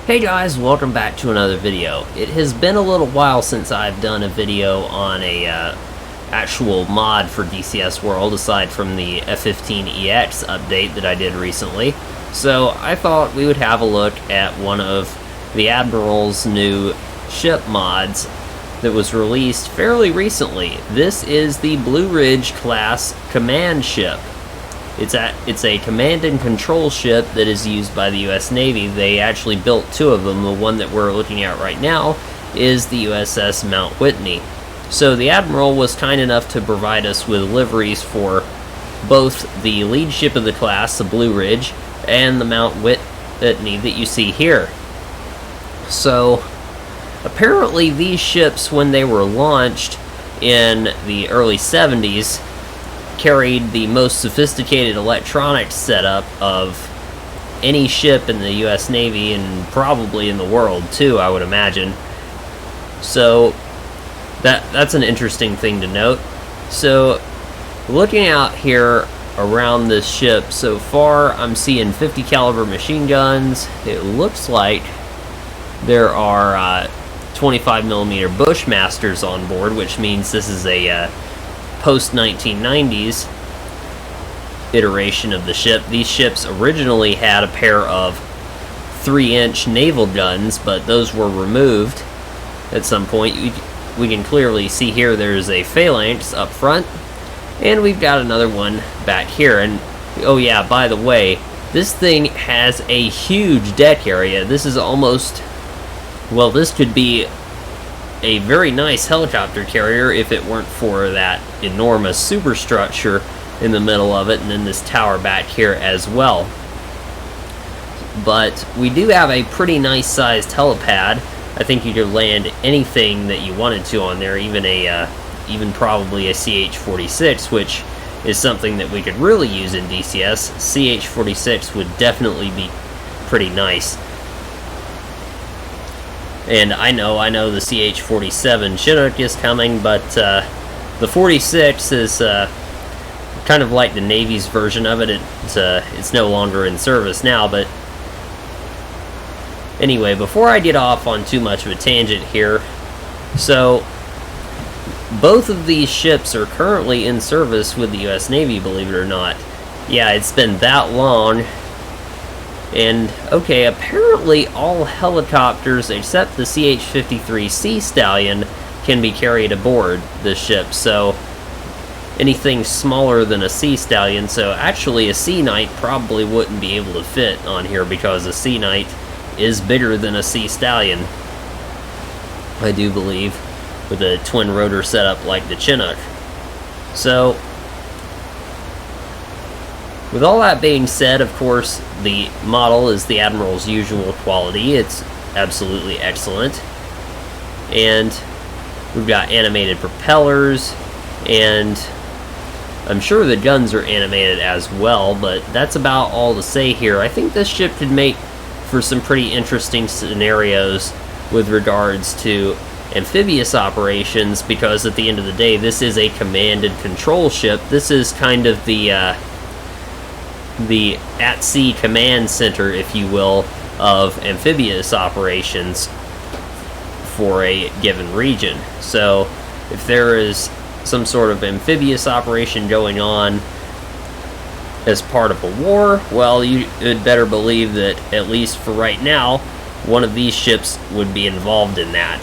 Hey guys, welcome back to another video. It has been a little while since I've done a video on a actual mod for DCS World, aside from the F15EX update that I did recently. So I thought we would have a look at one of the Admiral's new ship mods that was released fairly recently. This is the Blue Ridge class command ship. It's a command and control ship that is used by the US Navy. They actually built two of them. The one that we're looking at right now is the USS Mount Whitney. So the Admiral was kind enough to provide us with liveries for both the lead ship of the class, the Blue Ridge, and the Mount Whitney that you see here. So apparently these ships, when they were launched in the early 70s, carried the most sophisticated electronics setup of any ship in the US Navy, and probably in the world too, I would imagine. So that's an interesting thing to note. So looking out here around this ship, so far I'm seeing 50 caliber machine guns. It looks like there are 25mm Bushmasters on board, which means this is a post-1990s iteration of the ship. These ships originally had a pair of 3-inch naval guns, but those were removed at some point. We can clearly see here there's a phalanx up front, and we've got another one back here. And oh yeah, by the way, this thing has a huge deck area. This is almost, well, this could be a very nice helicopter carrier if it weren't for that enormous superstructure in the middle of it, and then this tower back here as well. But we do have a pretty nice sized helipad. I think you could land anything that you wanted to on there, even probably a CH-46, which is something that we could really use in DCS. CH-46 would definitely be pretty nice. And I know the CH-47 Chinook is coming, but the 46 is kind of like the Navy's version of it. It's no longer in service now, but anyway, before I get off on too much of a tangent here, so both of these ships are currently in service with the US Navy, believe it or not. Yeah, it's been that long. And, okay, apparently all helicopters except the CH-53 Sea Stallion can be carried aboard this ship, so anything smaller than a Sea Stallion, so actually a Sea Knight probably wouldn't be able to fit on here, because a Sea Knight is bigger than a Sea Stallion, I do believe, with a twin rotor setup like the Chinook. So with all that being said, of course, the model is the Admiral's usual quality. It's absolutely excellent. And we've got animated propellers, and I'm sure the guns are animated as well, but that's about all to say here. I think this ship could make for some pretty interesting scenarios with regards to amphibious operations, because at the end of the day, this is a command and control ship. This is kind of the at-sea command center, if you will, of amphibious operations for a given region. So if there is some sort of amphibious operation going on as part of a war, well, you had better believe that, at least for right now, one of these ships would be involved in that.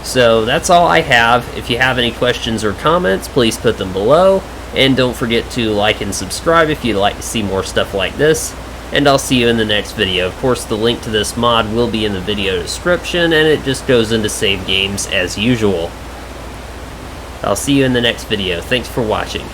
So that's all I have. If you have any questions or comments, please put them below. And don't forget to like and subscribe if you'd like to see more stuff like this. And I'll see you in the next video. Of course, the link to this mod will be in the video description, and it just goes into save games as usual. I'll see you in the next video. Thanks for watching.